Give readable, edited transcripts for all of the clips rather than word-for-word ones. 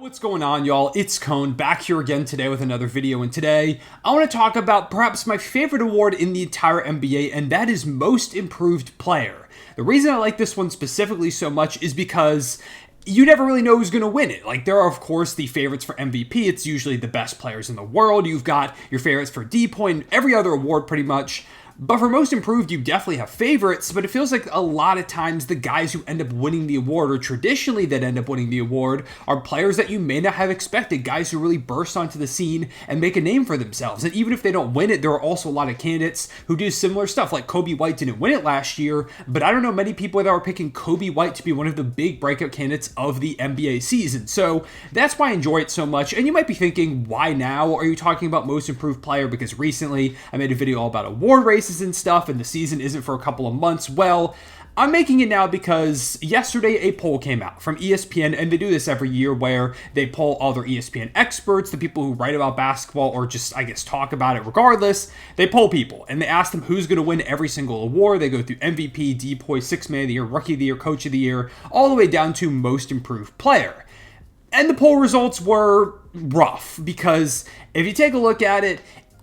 What's going on, y'all? It's Cone back here again today with another video, and today I want to talk about perhaps my favorite award in the entire NBA, and that is Most Improved Player. The reason I like this one specifically so much is because you never really know who's going to win it. Like, there are, of course, the favorites for MVP. It's usually the best players in the world. You've got your favorites for D-point, every other award pretty much. But for Most Improved, you definitely have favorites, but it feels like a lot of times the guys who end up winning the award, or traditionally that end up winning the award, are players that you may not have expected, guys who really burst onto the scene and make a name for themselves. And even if they don't win it, there are also a lot of candidates who do similar stuff, like Kobe White didn't win it last year, but I don't know many people that were picking Kobe White to be one of the big breakout candidates of the NBA season. So that's why I enjoy it so much. And you might be thinking, why now? Are you talking about Most Improved Player because recently I made a video all about award races and stuff, and the season isn't for a couple of months? Well, I'm making it now because yesterday a poll came out from ESPN, and they do this every year where they poll all their ESPN experts, the people who write about basketball or just, I guess, talk about it regardless. They poll people, and they ask them who's going to win every single award. They go through MVP, DPOY, Sixth Man of the Year, Rookie of the Year, Coach of the Year, all the way down to Most Improved Player. And the poll results were rough because if you take a look at it,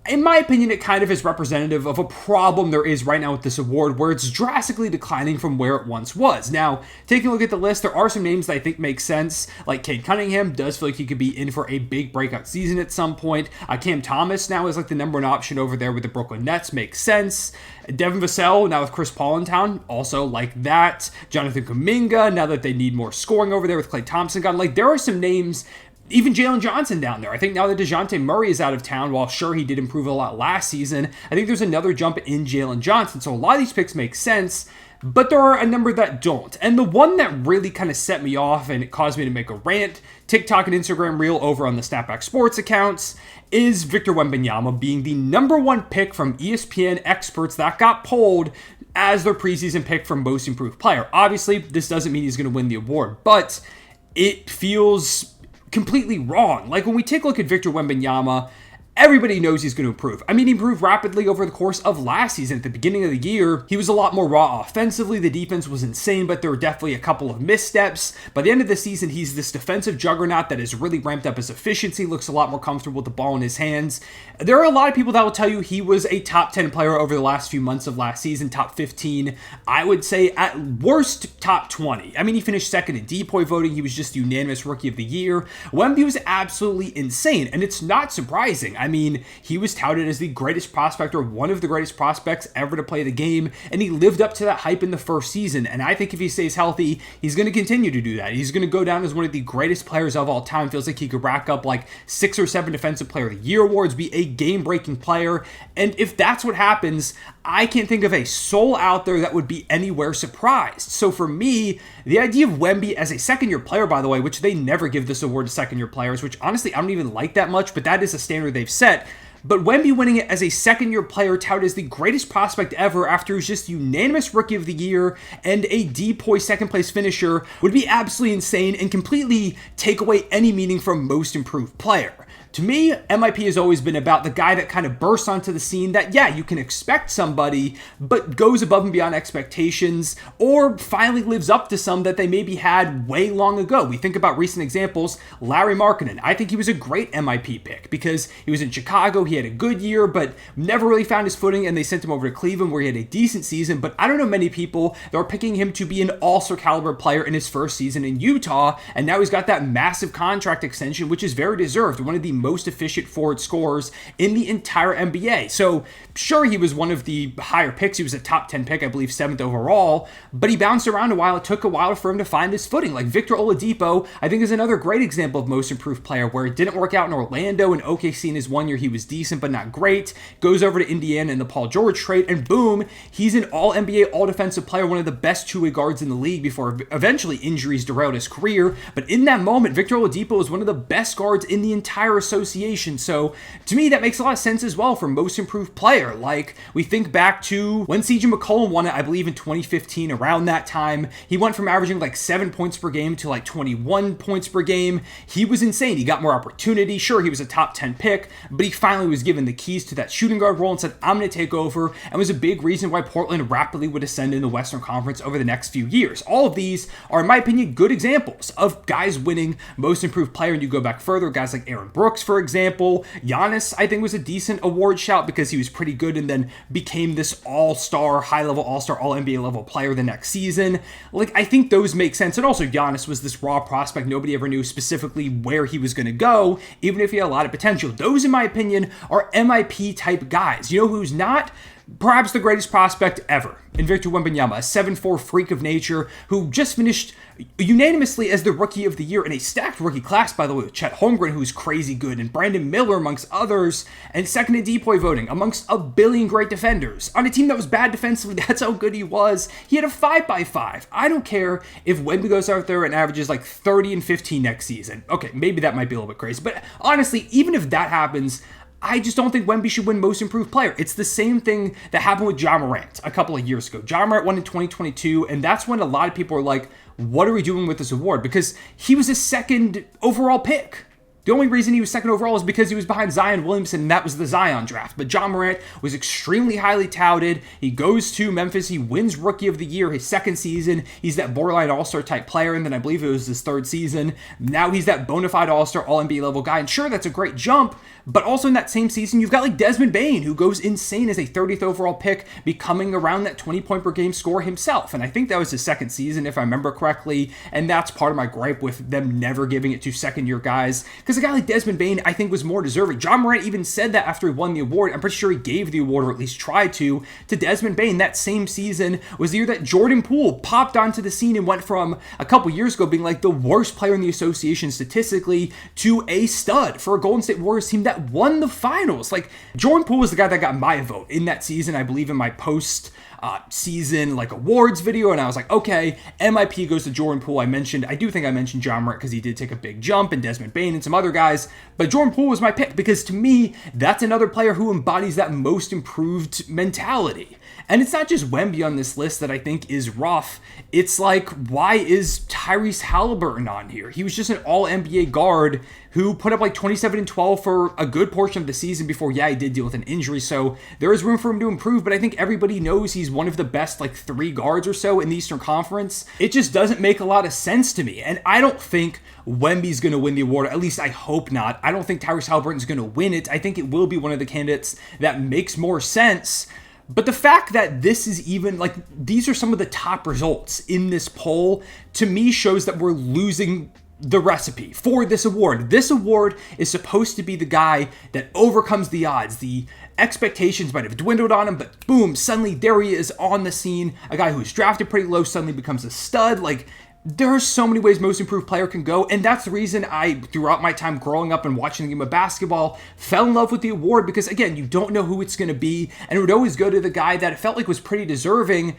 in my opinion, it kind of is representative of a problem there is right now with this award, where it's drastically declining from where it once was. Now, taking a look at the list, there are some names that I think make sense, like Cade Cunningham does feel like he could be in for a big breakout season at some point. Cam Thomas now is like the number one option over there with the Brooklyn Nets, makes sense. Devin Vassell, now with Chris Paul in town, also like that. Jonathan Kuminga, now that they need more scoring over there with Klay Thompson gone. Like, there are some names. Even Jalen Johnson down there. I think now that DeJounte Murray is out of town, while sure he did improve a lot last season, I think there's another jump in Jalen Johnson. So a lot of these picks make sense, but there are a number that don't. And the one that really kind of set me off and it caused me to make a rant, TikTok and Instagram reel over on the Snapback Sports accounts, is Victor Wembanyama being the number one pick from ESPN experts that got polled as their preseason pick for Most Improved Player. Obviously, this doesn't mean he's going to win the award, but it feels completely wrong. Like, when we take a look at Victor Wembanyama, everybody knows he's going to improve. I mean, he improved rapidly over the course of last season. At the beginning of the year, he was a lot more raw offensively. The defense was insane, but there were definitely a couple of missteps. By the end of the season, he's this defensive juggernaut that has really ramped up his efficiency, looks a lot more comfortable with the ball in his hands. There are a lot of people that will tell you he was a top 10 player over the last few months of last season, top 15. I would say at worst, top 20. I mean, he finished second in DPOY voting. He was just unanimous Rookie of the Year. Wemby was absolutely insane, and it's not surprising. I mean, he was touted as the greatest prospect, or one of the greatest prospects ever to play the game, and he lived up to that hype in the first season. And I think if he stays healthy, he's going to continue to do that. He's going to go down as one of the greatest players of all time. Feels like he could rack up like 6 or 7 Defensive Player of the Year awards, be a game-breaking player. And if that's what happens, I can't think of a soul out there that would be anywhere surprised. So for me, the idea of Wemby as a second-year player, by the way, which they never give this award to second-year players, which honestly I don't even like that much, but that is a standard they've set. But Wemby winning it as a second-year player touted as the greatest prospect ever after he was just unanimous Rookie of the Year and a DPOY second-place finisher would be absolutely insane and completely take away any meaning from Most Improved Player. To me, MIP has always been about the guy that kind of bursts onto the scene that, yeah, you can expect somebody, but goes above and beyond expectations, or finally lives up to some that they maybe had way long ago. We think about recent examples, Lauri Markkanen. I think he was a great MIP pick because he was in Chicago, he had a good year, but never really found his footing, and they sent him over to Cleveland where he had a decent season. But I don't know many people that are picking him to be an all-star caliber player in his first season in Utah, and now he's got that massive contract extension, which is very deserved. One of the most efficient forward scorers in the entire NBA. So sure, he was one of the higher picks. He was a top 10 pick, I believe 7th overall, but he bounced around a while. It took a while for him to find his footing. Like Victor Oladipo, I think is another great example of Most Improved Player, where it didn't work out in Orlando and OKC in his 1 year. He was decent, but not great. Goes over to Indiana in the Paul George trade, and boom, he's an all-NBA, all-defensive player, one of the best two-way guards in the league before eventually injuries derailed his career. But in that moment, Victor Oladipo was one of the best guards in the entire association. association. So to me, that makes a lot of sense as well for most improved player. Like, we think back to when CJ McCollum won it, I believe in 2015, around that time. He went from averaging like 7 points per game to like 21 points per game. He was insane. He got more opportunity. Sure, he was a top 10 pick, but he finally was given the keys to that shooting guard role and said, I'm going to take over, and was a big reason why Portland rapidly would ascend in the Western Conference over the next few years. All of these are, in my opinion, good examples of guys winning most improved player. And you go back further, guys like Aaron Brooks, for example. Giannis, I think, was a decent award shout because he was pretty good and then became this all-star, high-level all-star, all-NBA level player the next season. Like, I think those make sense. And also, Giannis was this raw prospect. Nobody ever knew specifically where he was going to go, even if he had a lot of potential. Those, in my opinion, are MIP type guys. You know who's not? Perhaps the greatest prospect ever, in Victor Wembanyama, a 7'4" freak of nature who just finished unanimously as the Rookie of the Year in a stacked rookie class, by the way, with Chet Holmgren, who's crazy good, and Brandon Miller, amongst others, and second in DPOY voting, amongst a billion great defenders. On a team that was bad defensively, that's how good he was. He had a 5x5. I don't care if Wemby goes out there and averages like 30 and 15 next season. Okay, maybe that might be a little bit crazy, but honestly, even if that happens, I just don't think Wemby should win most improved player. It's the same thing that happened with Ja Morant a couple of years ago. Ja Morant won in 2022, and that's when a lot of people are like, what are we doing with this award? Because he was a second overall pick. The only reason he was second overall is because he was behind Zion Williamson, and that was the Zion draft. But Ja Morant was extremely highly touted. He goes to Memphis. He wins Rookie of the Year his second season. He's that borderline all-star type player, and then I believe it was his third season. Now he's that bona fide all-star, all-NBA level guy. And sure, that's a great jump, but also in that same season, you've got like Desmond Bane, who goes insane as a 30th overall pick, becoming around that 20-point per game score himself. And I think that was his second season, if I remember correctly. And that's part of my gripe with them never giving it to second-year guys, because a guy like Desmond Bane, I think, was more deserving. Ja Morant even said that after he won the award. I'm pretty sure he gave the award, or at least tried to Desmond Bane. That same season was the year that Jordan Poole popped onto the scene and went from a couple years ago being like the worst player in the association statistically to a stud for a Golden State Warriors team that won the finals. Like, Jordan Poole was the guy that got my vote in that season, I believe, in my season like awards video, and I was like, okay, MIP goes to Jordan Poole. I do think I mentioned Ja Morant because he did take a big jump, and Desmond Bane and some other guys, but Jordan Poole was my pick because to me, that's another player who embodies that most improved mentality. And it's not just Wemby on this list that I think is rough. It's like, why is Tyrese Haliburton on here? He was just an all-NBA guard who put up like 27 and 12 for a good portion of the season before, he did deal with an injury. So there is room for him to improve, but I think everybody knows he's one of the best like 3 guards or so in the Eastern Conference. It just doesn't make a lot of sense to me. And I don't think Wemby's going to win the award. At least I hope not. I don't think Tyrese Haliburton's going to win it. I think it will be one of the candidates that makes more sense. But the fact that this is even, like, these are some of the top results in this poll, to me shows that we're losing the recipe for this award. This award is supposed to be the guy that overcomes the odds. The expectations might have dwindled on him, but boom, suddenly there he is on the scene. A guy who's drafted pretty low suddenly becomes a stud. Like, there are so many ways most improved player can go, and that's the reason I, throughout my time growing up and watching the game of basketball, fell in love with the award, because again, you don't know who it's going to be, and it would always go to the guy that it felt like was pretty deserving.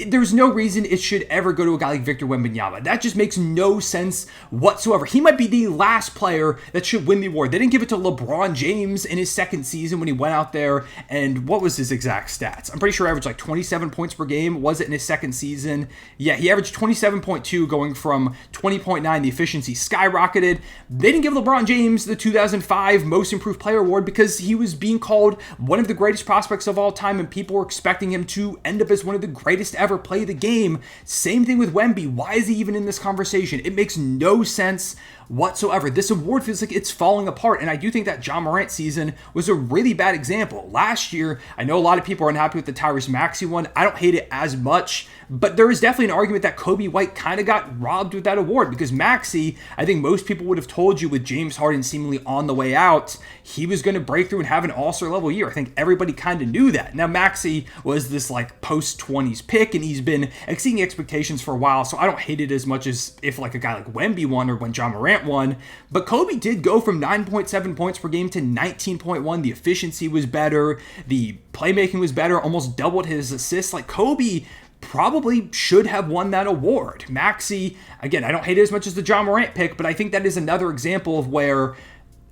There's no reason it should ever go to a guy like Victor Wembanyama. That just makes no sense whatsoever. He might be the last player that should win the award. They didn't give it to LeBron James in his second season when he went out there, and what was his exact stats? I'm pretty sure he averaged like 27 points per game. Was it in his second season? Yeah, he averaged 27.2 going from 20.9. The efficiency skyrocketed. They didn't give LeBron James the 2005 Most Improved Player Award because he was being called one of the greatest prospects of all time, and people were expecting him to end up as one of the greatest ever play the game. Same thing with Wemby. Why is he even in this conversation? It makes no sense whatsoever. This award feels like it's falling apart, and I do think that Ja Morant season was a really bad example. Last year, I know a lot of people are unhappy with the Tyrese Maxey one. I don't hate it as much, but there is definitely an argument that Kobe White kind of got robbed with that award, because Maxey, I think most people would have told you with James Harden seemingly on the way out, he was going to break through and have an all-star level year. I think everybody kind of knew that. Now, Maxey was this like post-20s pick, and he's been exceeding expectations for a while, so I don't hate it as much as if like a guy like Wemby won or when Ja Morant won. But Kobe did go from 9.7 points per game to 19.1. The efficiency was better. The playmaking was better, almost doubled his assists. Like, Kobe probably should have won that award. Maxey, again, I don't hate it as much as the Ja Morant pick, but I think that is another example of where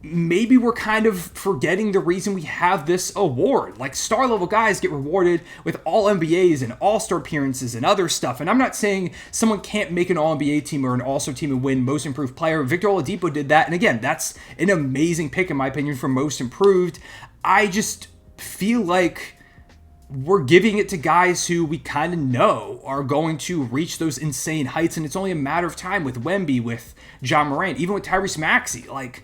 maybe we're kind of forgetting the reason we have this award. Like, star level guys get rewarded with all NBAs and all-star appearances and other stuff. And I'm not saying someone can't make an all-NBA team or an all-star team and win most improved player. Victor Oladipo did that. And again, that's an amazing pick in my opinion for most improved. I just feel like we're giving it to guys who we kind of know are going to reach those insane heights. And it's only a matter of time with Wemby, with Ja Morant, even with Tyrese Maxey. Like,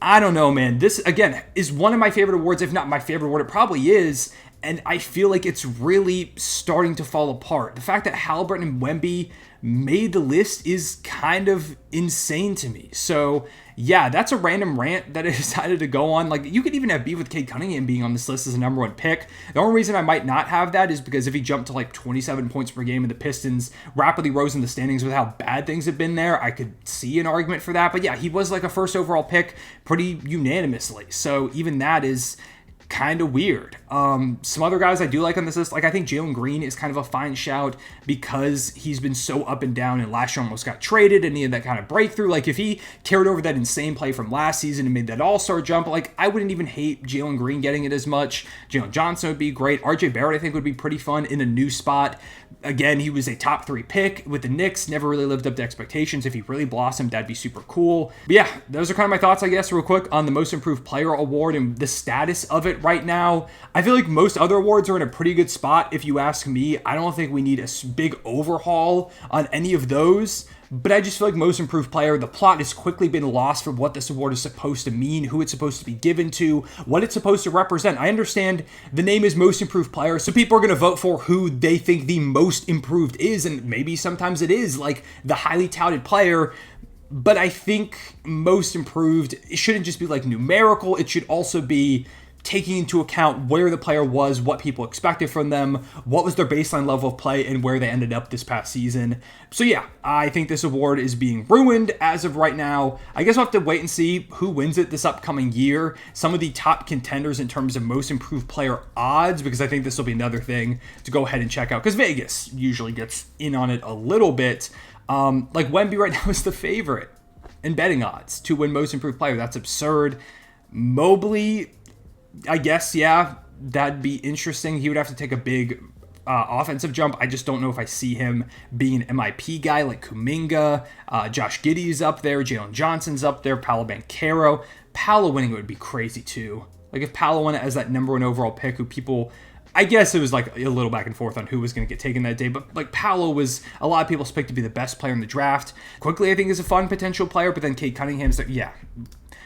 I don't know, man. This, again, is one of my favorite awards, if not my favorite award. It probably is, and I feel like it's really starting to fall apart. The fact that Haliburton and Wemby made the list is kind of insane to me. So, yeah, that's a random rant that I decided to go on. Like, you could even have beef with Cade Cunningham being on this list as a number one pick. The only reason I might not have that is because if he jumped to like 27 points per game and the Pistons rapidly rose in the standings with how bad things have been there, I could see an argument for that. But yeah, he was like a first overall pick pretty unanimously. So even that is kind of weird. Some other guys I do like on this list, like I think Jalen Green is kind of a fine shout because he's been so up and down, and last year almost got traded and he had that kind of breakthrough. Like if he carried over that insane play from last season and made that all-star jump, like I wouldn't even hate Jalen Green getting it as much. Jalen Johnson would be great. RJ Barrett I think would be pretty fun in a new spot. Again, he was a top 3 pick with the Knicks, never really lived up to expectations. If he really blossomed, that'd be super cool. But yeah, those are kind of my thoughts, I guess, real quick on the Most Improved Player award and the status of it right now. I feel like most other awards are in a pretty good spot, if you ask me. I don't think we need a big overhaul on any of those. But I just feel like Most Improved Player, the plot has quickly been lost for what this award is supposed to mean, who it's supposed to be given to, what it's supposed to represent. I understand the name is Most Improved Player, so people are going to vote for who they think the most improved is, and maybe sometimes it is like the highly touted player. But I think Most Improved, it shouldn't just be like numerical, it should also be taking into account where the player was, what people expected from them, what was their baseline level of play, and where they ended up this past season. So yeah, I think this award is being ruined as of right now. I guess we'll have to wait and see who wins it this upcoming year. Some of the top contenders in terms of Most Improved Player odds, because I think this will be another thing to go ahead and check out, because Vegas usually gets in on it a little bit. Like Wemby right now is the favorite in betting odds to win Most Improved Player. That's absurd. Mobley, I guess, yeah, that'd be interesting. He would have to take a big offensive jump. I just don't know if I see him being an MIP guy like Kuminga. Josh Giddey's up there. Jalen Johnson's up there. Paolo Banchero. Paolo winning would be crazy too. Like if Paolo won it as that number 1 overall pick, who people, I guess it was like a little back and forth on who was going to get taken that day, but like Paolo was a lot of people's pick to be the best player in the draft. Quickly, I think is a fun potential player, but then Cade Cunningham's like, yeah.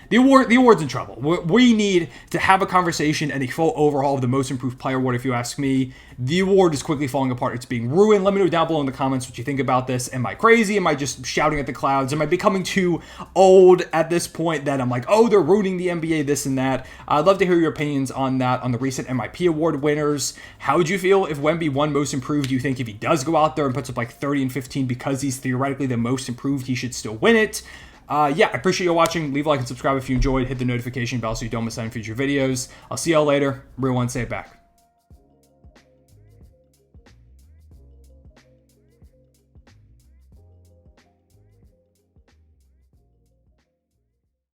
The award's in trouble. We need to have a conversation and a full overhaul of the Most Improved Player award, if you ask me. The award is quickly falling apart. It's being ruined. Let me know down below in the comments what you think about this. Am I crazy? Am I just shouting at the clouds? Am I becoming too old at this point that I'm like, oh, they're ruining the NBA, this and that? I'd love to hear your opinions on that, on the recent MIP award winners. How would you feel if Wemby won Most Improved? Do you think if he does go out there and puts up like 30 and 15 because he's theoretically the most improved, he should still win it? Yeah, I appreciate you watching. Leave a like and subscribe if you enjoyed. Hit the notification bell so you don't miss any future videos. I'll see y'all later. Real one, say it back.